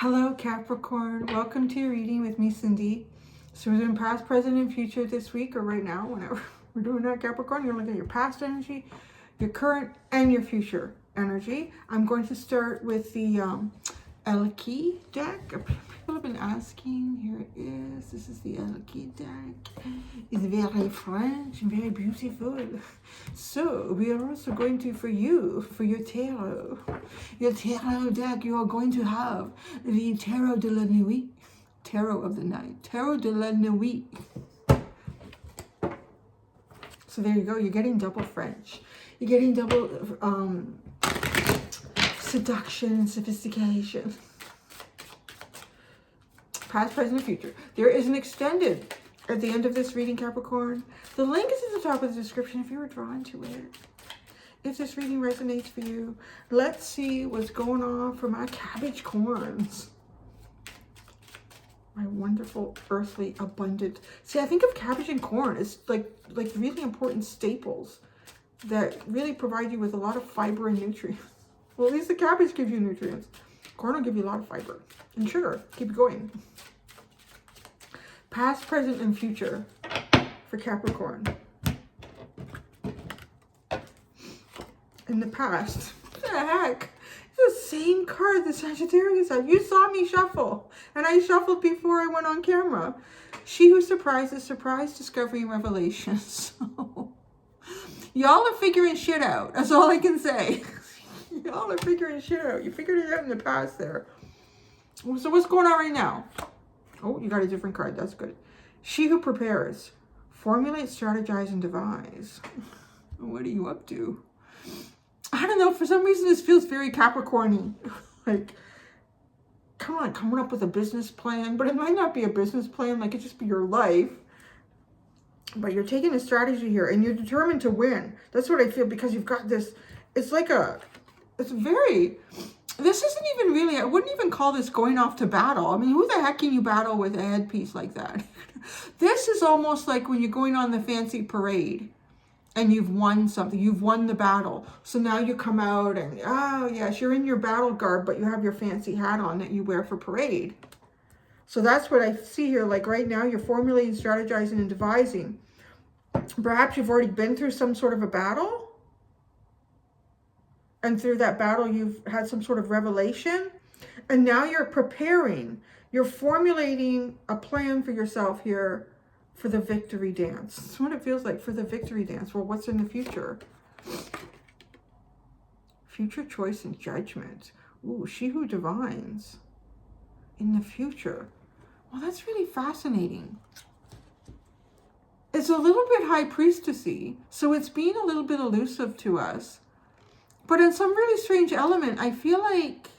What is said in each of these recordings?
Hello Capricorn, welcome to your reading with me, Cindy. So we're doing past, present, and future this week, or right now, whenever we're doing that, Capricorn. You're looking at your past energy, your current, and your future energy. I'm going to start with the Elki deck. People have been asking. Here it is. This is the Elki deck. It's very French and very beautiful. So we are also going to, for your tarot deck, you are going to have the Tarot de la Nuit. Tarot of the night. Tarot de la Nuit. So there you go. You're getting double French. You're getting double seduction and sophistication. Past, present, and future. There is an extended at the end of this reading, Capricorn. The link is at the top of the description if you were drawn to it. If this reading resonates for you, let's see what's going on for my cabbage corns. My wonderful, earthly, abundant. See, I think of cabbage and corn as like really important staples that really provide you with a lot of fiber and nutrients. Well, at least the cabbage gives you nutrients. Corn will give you a lot of fiber and sugar. Keep it going. Past, present, and future for Capricorn. In the past, what the heck? It's the same card the Sagittarius had. You saw me shuffle, and I shuffled before I went on camera. She who surprises, surprise, discovery, and revelation. So, y'all are figuring shit out. That's all I can say. Y'all are figuring shit out. You figured it out in the past there. So what's going on right now? Oh, you got a different card. That's good. She who prepares, formulate, strategize, and devise. What are you up to? I don't know. For some reason, this feels very Capricorn-y. Like, come on, coming up with a business plan. But it might not be a business plan. Like, it just be your life. But you're taking a strategy here, and you're determined to win. That's what I feel, because you've got this. It's like a... It's very... This isn't even really... I wouldn't even call this going off to battle. I mean, who the heck can you battle with a headpiece like that? This is almost like when you're going on the fancy parade and you've won something. You've won the battle. So now you come out and, oh, yes, you're in your battle garb, but you have your fancy hat on that you wear for parade. So that's what I see here. Like right now, you're formulating, strategizing, and devising. Perhaps you've already been through some sort of a battle. And through that battle, you've had some sort of revelation. And now you're preparing. You're formulating a plan for yourself here for the victory dance. That's what it feels like, for the victory dance. Well, what's in the future? Future choice and judgment. Ooh, she who divines. In the future. Well, that's really fascinating. It's a little bit high priestessy. So it's being a little bit elusive to us. But in some really strange element, I feel like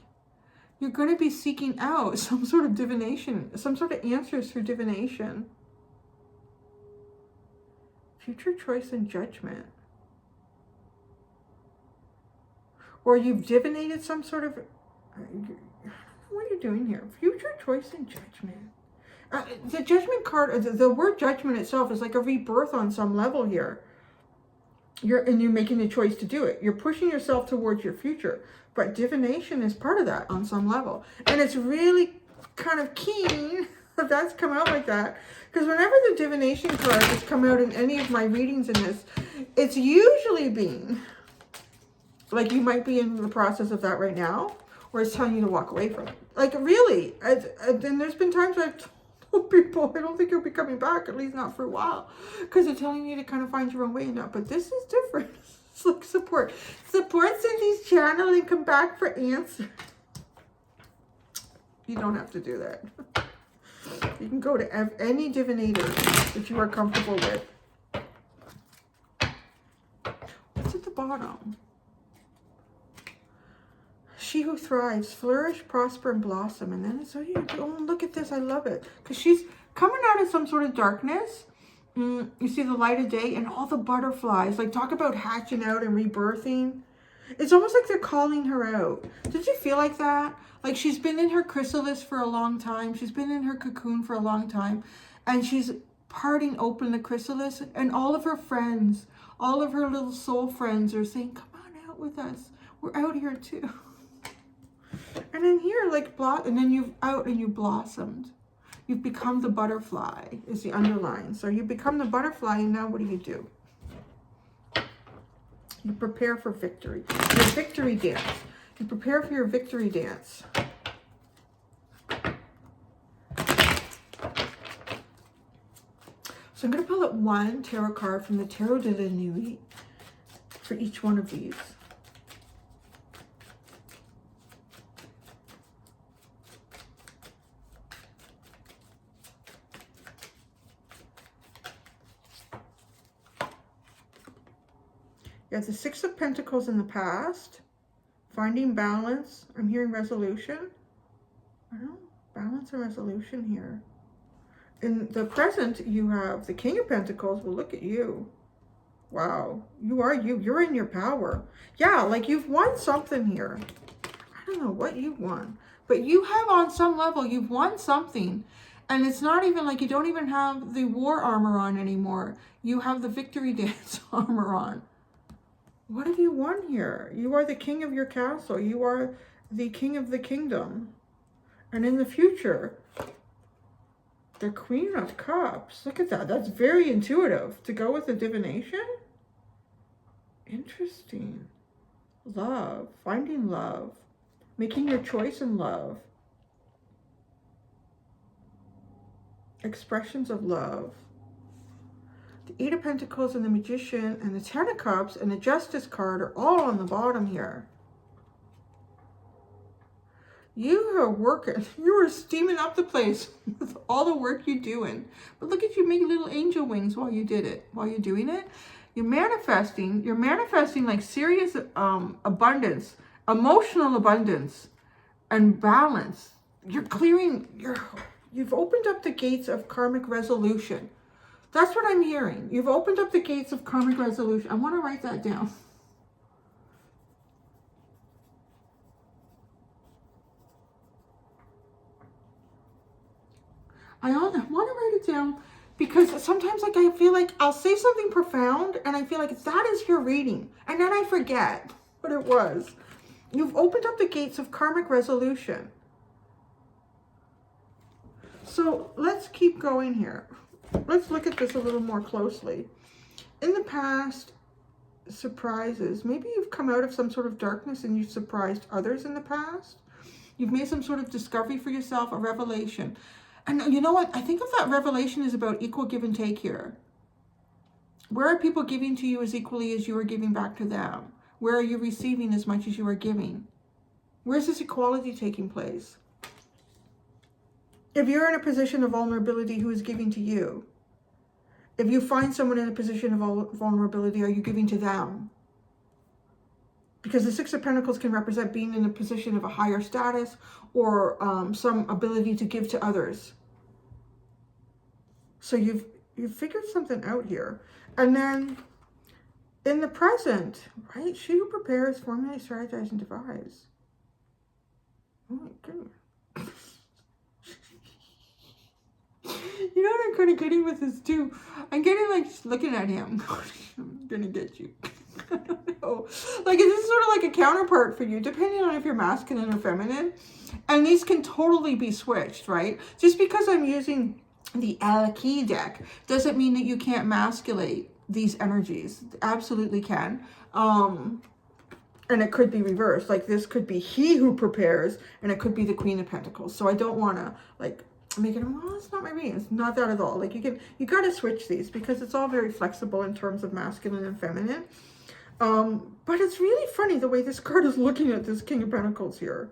you're going to be seeking out some sort of divination, some sort of answers through divination. Future choice and judgment. Or you've divinated some sort of... What are you doing here? Future choice and judgment. The judgment card, the word judgment itself is like a rebirth on some level here. You're making a choice to do it. You're pushing yourself towards your future. But divination is part of that on some level. And it's really kind of keen that that's come out like that. Because whenever the divination card has come out in any of my readings in this, it's usually been like you might be in the process of that right now. Or it's telling you to walk away from it. Like really. And there's been times I've told people, I don't think you'll be coming back, at least not for a while. Because they're telling you to kind of find your own way in that. But this is different. It's like support. Support Cindy's channel and come back for answers. You don't have to do that. You can go to any divinator that you are comfortable with. What's at the bottom? She who thrives, flourish, prosper, and blossom. And then it's, oh, look at this. I love it. Because she's coming out of some sort of darkness. You see the light of day and all the butterflies. Like, talk about hatching out and rebirthing. It's almost like they're calling her out. Did you feel like that? Like she's been in her chrysalis for a long time. She's been in her cocoon for a long time. And she's parting open the chrysalis. And all of her friends, all of her little soul friends are saying, come on out with us. We're out here too. And then here, like, and then you've out and you blossomed. You've become the butterfly, is the underline. So you become the butterfly, and now what do? You prepare for victory. Your victory dance. You prepare for your victory dance. So I'm going to pull up one tarot card from the Tarot de la Nuit for each one of these. You have the Six of Pentacles in the past. Finding balance. I'm hearing resolution. I don't know. Balance and resolution here. In the present, you have the King of Pentacles. Well, look at you. Wow. You are you. You're in your power. Yeah, like you've won something here. I don't know what you won. But you have, on some level, you've won something. And it's not even like you don't even have the war armor on anymore. You have the victory dance armor on. What have you won here? You are the king of your castle. You are the king of the kingdom. And in the future, the Queen of Cups. Look at that. That's very intuitive. To go with the divination? Interesting. Love. Finding love. Making your choice in love. Expressions of love. The Eight of Pentacles and the Magician and the Ten of Cups and the Justice card are all on the bottom here. You are working. You are steaming up the place with all the work you're doing. But look at you make little angel wings while you did it. While you're doing it, you're manifesting. You're manifesting like serious abundance, emotional abundance, and balance. You're clearing. You've opened up the gates of karmic resolution. That's what I'm hearing. You've opened up the gates of karmic resolution. I want to write that down. I want to write it down because sometimes like I feel like I'll say something profound and I feel like that is your reading. And then I forget what it was. You've opened up the gates of karmic resolution. So let's keep going here. Let's look at this a little more closely. In the past, surprises. Maybe you've come out of some sort of darkness and you've surprised others in the past. You've made some sort of discovery for yourself, a revelation. And you know what? I think of that revelation is about equal give and take here. Where are people giving to you as equally as you are giving back to them? Where are you receiving as much as you are giving? Where's this equality taking place? If you're in a position of vulnerability, who is giving to you? If you find someone in a position of vulnerability, are you giving to them? Because the Six of Pentacles can represent being in a position of a higher status or some ability to give to others. So you've figured something out here. And then in the present, right? She who prepares, formulates, strategizes, and devise. Oh my goodness. You know what I'm kind of getting with this too? I'm getting like looking at him. I'm gonna get you. I don't know. Like this is sort of like a counterpart for you, depending on if you're masculine or feminine. And these can totally be switched, right? Just because I'm using the Alaki deck doesn't mean that you can't masculate these energies. Absolutely can. And it could be reversed. Like this could be he who prepares, and it could be the Queen of Pentacles. So I don't want to like make it, well, it's not my reading. It's not that at all. Like you got to switch these because it's all very flexible in terms of masculine and feminine. But it's really funny the way this card is looking at this King of Pentacles here.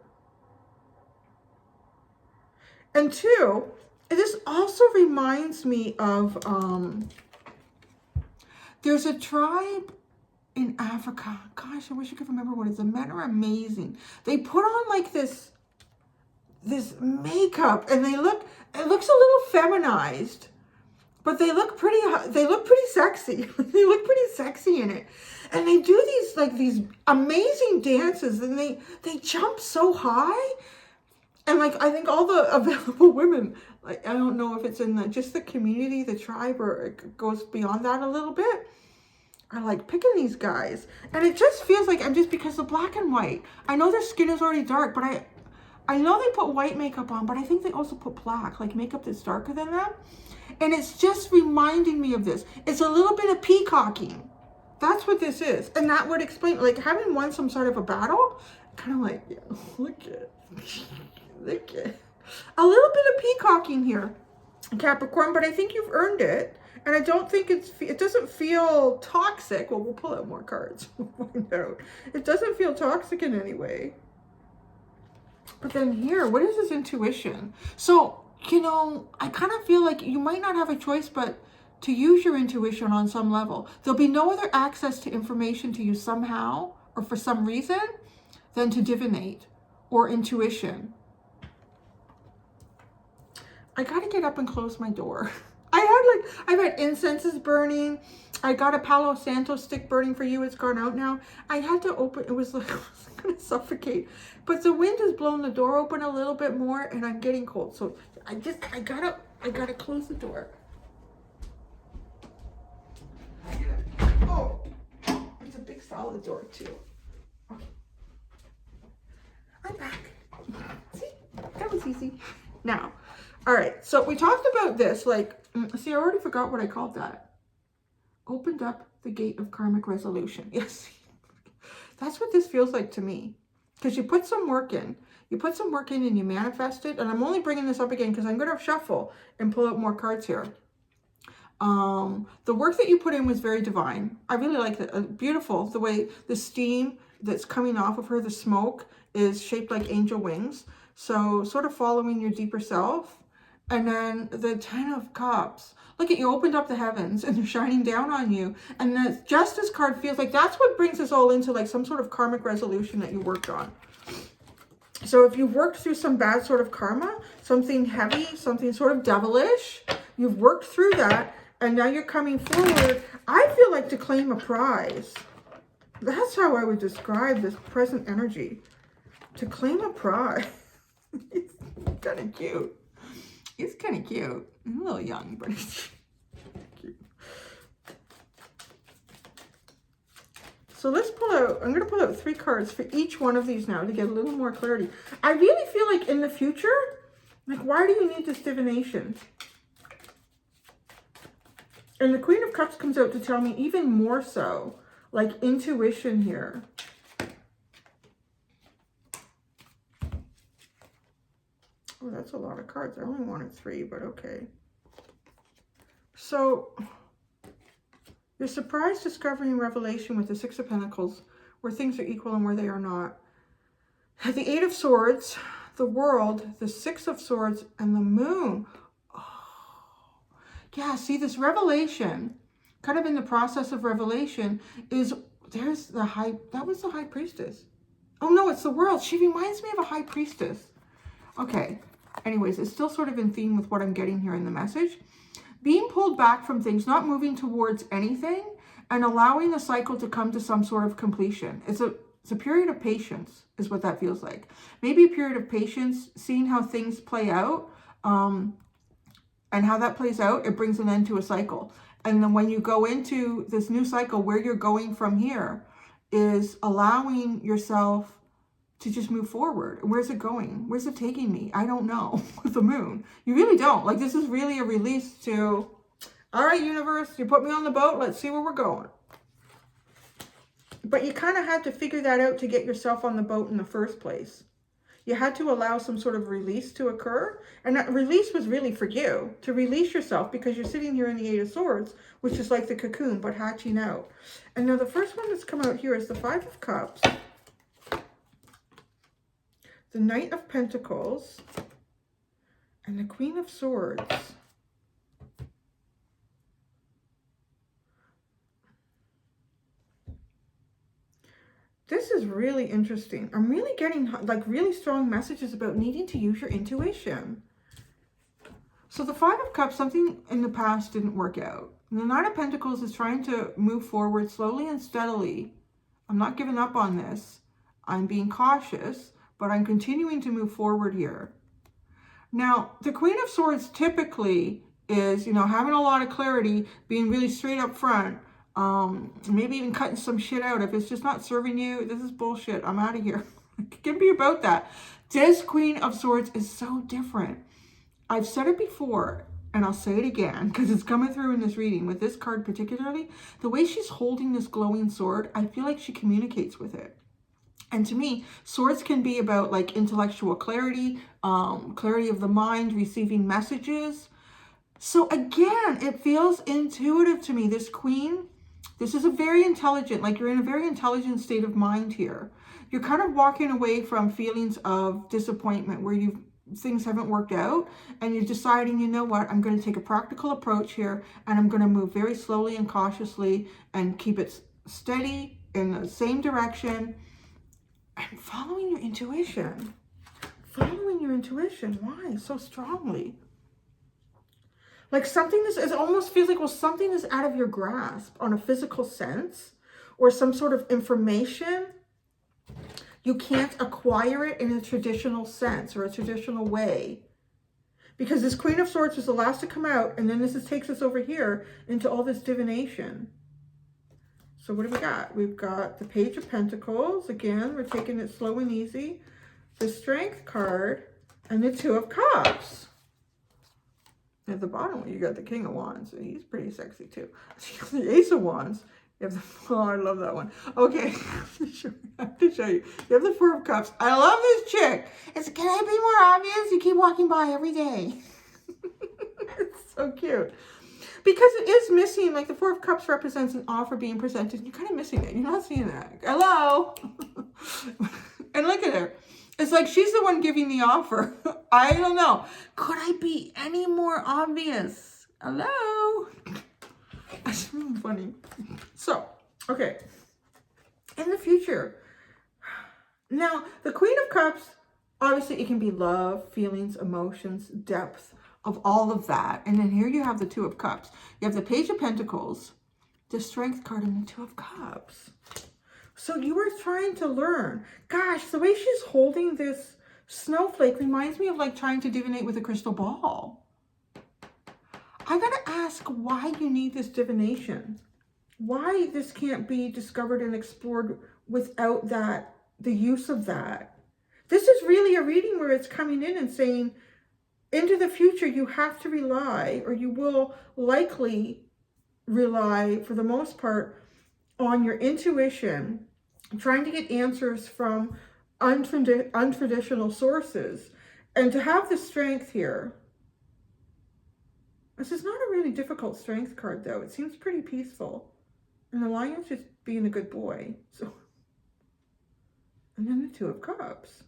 And two, this also reminds me of, there's a tribe in Africa. Gosh, I wish I could remember what it is. The men are amazing. They put on like this makeup and it looks a little feminized, but they look pretty sexy. They look pretty sexy in it. And they do these amazing dances, and they jump so high. And like, I think all the available women, like, I don't know if it's in just the community, the tribe, or it goes beyond that a little bit, are like picking these guys. And it just feels like because the black and white, I know their skin is already dark, but I know they put white makeup on, but I think they also put black, like makeup that's darker than them. And it's just reminding me of this. It's a little bit of peacocking. That's what this is. And that would explain, like having won some sort of a battle, kind of like, yeah, look at a little bit of peacocking here, Capricorn, but I think you've earned it. And I don't think it doesn't feel toxic. Well, we'll pull out more cards. We'll find out. It doesn't feel toxic in any way. But then here, what is this intuition? So, you know, I kind of feel like you might not have a choice but to use your intuition on some level. There'll be no other access to information to you somehow or for some reason than to divinate or intuition. I got to get up and close my door. I've had incenses burning. I got a Palo Santo stick burning for you. It's gone out now. I had to open, it was like, I was going to suffocate. But the wind has blown the door open a little bit more and I'm getting cold. So I gotta close the door. Oh, it's a big solid door too. Okay. I'm back. See, that was easy. Now, all right, so we talked about this, like, see, I already forgot what I called that. Opened up the gate of karmic resolution. Yes, that's what this feels like to me. Because you put some work in. You put some work in and you manifest it. And I'm only bringing this up again because I'm going to shuffle and pull out more cards here. The work that you put in was very divine. I really like it. Beautiful. The way the steam that's coming off of her, the smoke, is shaped like angel wings. So sort of following your deeper self. And then the 10 of Cups. Look at you, opened up the heavens and they're shining down on you. And the Justice card feels like that's what brings us all into like some sort of karmic resolution that you worked on. So if you've worked through some bad sort of karma, something heavy, something sort of devilish, you've worked through that and now you're coming forward. I feel like to claim a prize. That's how I would describe this present energy. To claim a prize. It's kind of cute. He's kind of cute. He's a little young, but he's cute. So let's pull out, I'm going to pull out 3 cards for each one of these now to get a little more clarity. I really feel like in the future, like, why do you need this divination? And the Queen of Cups comes out to tell me even more so, like intuition here. Oh, that's a lot of cards. I only wanted 3, but okay. So, you're surprised discovering revelation with the 6 of Pentacles, where things are equal and where they are not. The 8 of Swords, the World, the 6 of Swords, and the Moon. Oh, yeah, see, this revelation, kind of in the process of revelation, is, there's the High, that was the High Priestess. Oh, no, it's the World. She reminds me of a High Priestess. Okay. Anyways, it's still sort of in theme with what I'm getting here in the message. Being pulled back from things, not moving towards anything, and allowing the cycle to come to some sort of completion. It's a period of patience, is what that feels like. Maybe a period of patience, seeing how things play out, and how that plays out, it brings an end to a cycle. And then when you go into this new cycle, where you're going from here is allowing yourself to just move forward. Where's it going? Where's it taking me? I don't know. With the Moon. You really don't. Like, this is really a release to, all right, universe, you put me on the boat. Let's see where we're going. But you kind of had to figure that out to get yourself on the boat in the first place. You had to allow some sort of release to occur. And that release was really for you. To release yourself because you're sitting here in the 8 of Swords, which is like the cocoon, but hatching out. And now the first one that's come out here is the 5 of Cups. The Knight of Pentacles, and the Queen of Swords. This is really interesting. I'm really getting like really strong messages about needing to use your intuition. So the 5 of Cups, something in the past didn't work out. And the Knight of Pentacles is trying to move forward slowly and steadily. I'm not giving up on this. I'm being cautious. But I'm continuing to move forward here. Now, the Queen of Swords typically is, you know, having a lot of clarity, being really straight up front, maybe even cutting some shit out. If it's just not serving you, this is bullshit. I'm out of here. It can be about that. This Queen of Swords is so different. I've said it before, and I'll say it again, because it's coming through in this reading. With this card particularly, the way she's holding this glowing sword, I feel like she communicates with it. And to me, swords can be about like intellectual clarity, clarity of the mind, receiving messages. So again, it feels intuitive to me. This Queen, this is a very intelligent, like you're in a very intelligent state of mind here. You're kind of walking away from feelings of disappointment where things haven't worked out, and you're deciding, you know what, I'm going to take a practical approach here, and I'm going to move very slowly and cautiously and keep it steady in the same direction and following your intuition. Following your intuition. Why so strongly? Like something it almost feels like, well, something is out of your grasp on a physical sense, or some sort of information. You can't acquire it in a traditional sense or a traditional way. Because this Queen of Swords was the last to come out, and then this takes us over here into all this divination. So what do we got? We've got the Page of Pentacles. Again, we're taking it slow and easy. The Strength card and the Two of Cups. At the bottom, you got the King of Wands. He's pretty sexy too. The Ace of Wands. You have the, oh, I love that one. Okay, I have to show you. You have the Four of Cups. I love this chick. Can I be more obvious? You keep walking by every day. It's so cute. Because it is missing, like the Four of Cups represents an offer being presented. You're kind of missing it. You're not seeing that. Hello. And look at her. It's like she's the one giving the offer. I don't know. Could I be any more obvious? Hello? That's really funny. So, okay. In the future. Now, the Queen of Cups, obviously it can be love, feelings, emotions, depth of all of that. And then here you have the Two of Cups. You have the Page of Pentacles, the Strength card, and the Two of Cups. So you were trying to learn. Gosh, the way she's holding this snowflake reminds me of like trying to divinate with a crystal ball. I gotta ask why you need this divination. Why this can't be discovered and explored without that, the use of that. This is really a reading where it's coming in and saying, into the future, you have to rely, or you will likely rely for the most part, on your intuition, trying to get answers from untraditional sources. And to have the Strength here, this is not a really difficult Strength card though. It seems pretty peaceful. And the Lion's just being a good boy. So, and then the Two of Cups.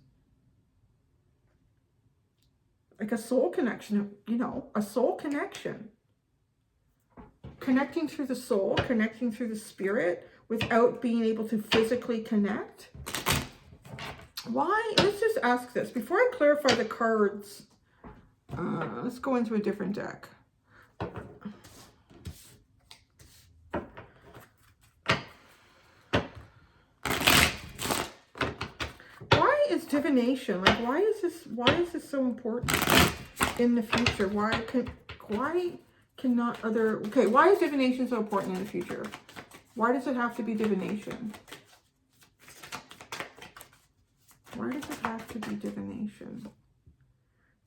Like a soul connection, you know, a soul connection. Connecting through the soul, connecting through the spirit without being able to physically connect. Why? Let's just ask this. Before I clarify the cards, let's go into a different deck. Why is divination, like why is this so important in the future? Why cannot other, okay, why is divination so important in the future? Why does it have to be divination? Why does it have to be divination?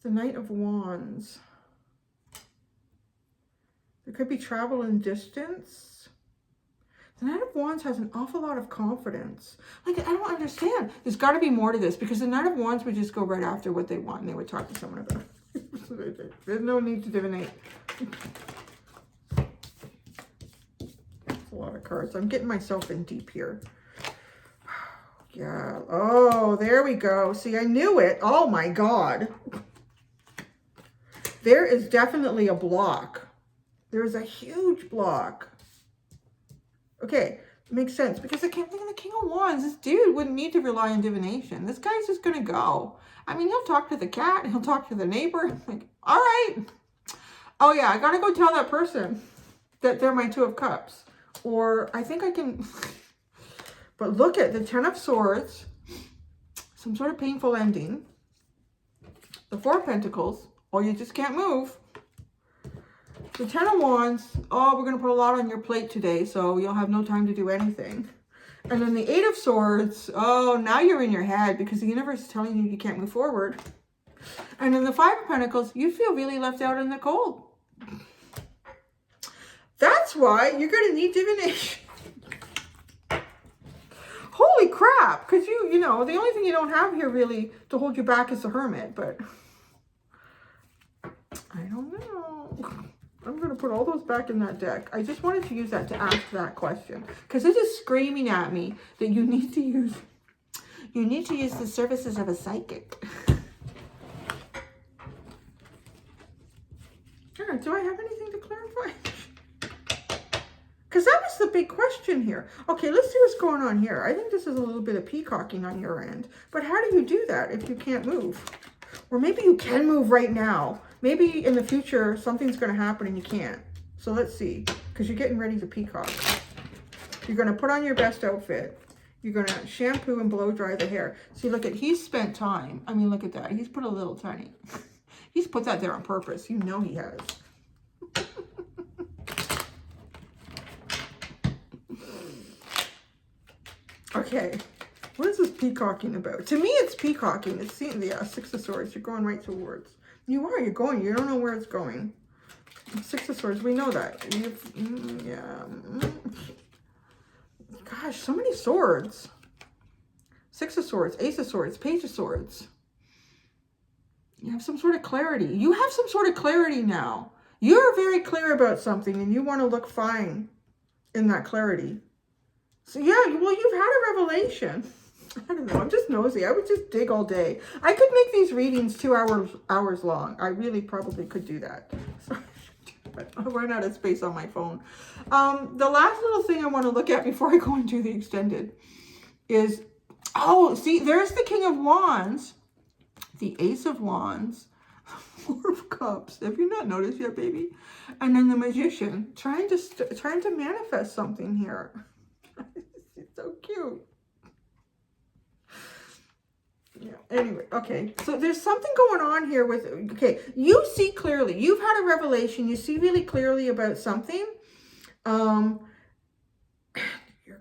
The Knight of Wands. There could be travel and distance. The Knight of Wands has an awful lot of confidence. Like, I don't understand. There's got to be more to this, because the Knight of Wands would just go right after what they want and they would talk to someone about it. There's no need to divinate. That's a lot of cards. I'm getting myself in deep here. Yeah. Oh, there we go. See, I knew it. Oh my God. There is definitely a block. There's a huge block. Okay, makes sense, because I can't think of the King of Wands. This dude wouldn't need to rely on divination. This guy's just gonna go. I mean, he'll talk to the cat, he'll talk to the neighbor. Like, all right. Oh yeah, I gotta go tell that person that they're my Two of Cups. Or I think I can, but look at the Ten of Swords, some sort of painful ending. The Four of Pentacles, or you just can't move. The Ten of Wands, oh, we're going to put a lot on your plate today, so you'll have no time to do anything. And then the Eight of Swords, oh, now you're in your head because the universe is telling you you can't move forward. And then the Five of Pentacles, you feel really left out in the cold. That's why you're going to need divination. Holy crap, because you know, the only thing you don't have here really to hold you back is the Hermit, but I don't know. I'm going to put all those back in that deck. I just wanted to use that to ask that question because it is screaming at me that you need to use the services of a psychic. All right, do I have anything to clarify? Because that was the big question here. Okay, let's see what's going on here. I think this is a little bit of peacocking on your end. But how do you do that if you can't move? Or maybe you can move right now. Maybe in the future, something's going to happen and you can't. So let's see. Because you're getting ready to peacock. You're going to put on your best outfit. You're going to shampoo and blow dry the hair. See, look at, he's spent time. I mean, look at that. He's put a little tiny. He's put that there on purpose. You know he has. Okay, what is this peacocking about? To me, it's peacocking. It's seeing the Six of Swords. You're going right towards. You're going. You don't know where it's going. Six of Swords, we know that. Gosh, so many swords. Six of Swords, Ace of Swords, Page of Swords. You have some sort of clarity. You have some sort of clarity now. You're very clear about something and you want to look fine in that clarity. So yeah, well, you've had a revelation. I don't know. I'm just nosy. I would just dig all day. I could make these readings 2 hours long. I really probably could do that. So, but I'll run out of space on my phone. The last little thing I want to look at before I go into the extended is, oh, see, there's the King of Wands, the Ace of Wands, Four of Cups. Have you not noticed yet, baby? And then the Magician, trying to manifest something here. It's so cute. Yeah, anyway, okay. So there's something going on here with, okay, you see clearly. You've had a revelation. You see really clearly about something. You're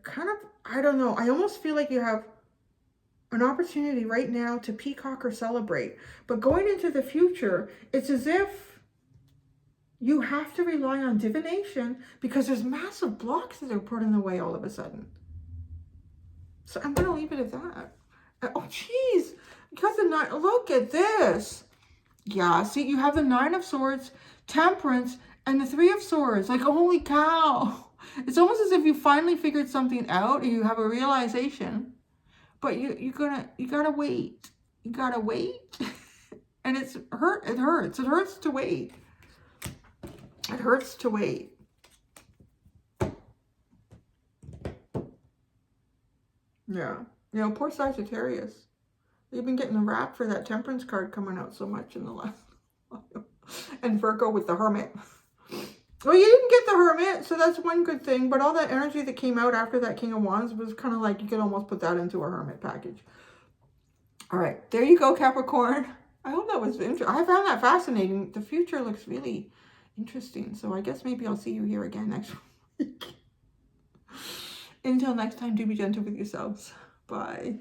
kind of, I don't know. I almost feel like you have an opportunity right now to peacock or celebrate. But going into the future, it's as if you have to rely on divination because there's massive blocks that are put in the way all of a sudden. So I'm going to leave it at that. Oh, geez. Because the nine, look at this. Yeah, see, you have the Nine of Swords, Temperance, and the Three of Swords. Like, holy cow. It's almost as if you finally figured something out and you have a realization. But you gotta wait. You gotta wait. And it hurts. It hurts to wait. It hurts to wait. Yeah. You know, poor Sagittarius. You've been getting the rap for that Temperance card coming out so much in the last while. And Virgo with the Hermit. Well, you didn't get the Hermit, so that's one good thing. But all that energy that came out after that King of Wands was kind of like you could almost put that into a Hermit package. All right, there you go, Capricorn. I hope that was interesting. I found that fascinating. The future looks really interesting. So I guess maybe I'll see you here again next week. Until next time, do be gentle with yourselves. Bye.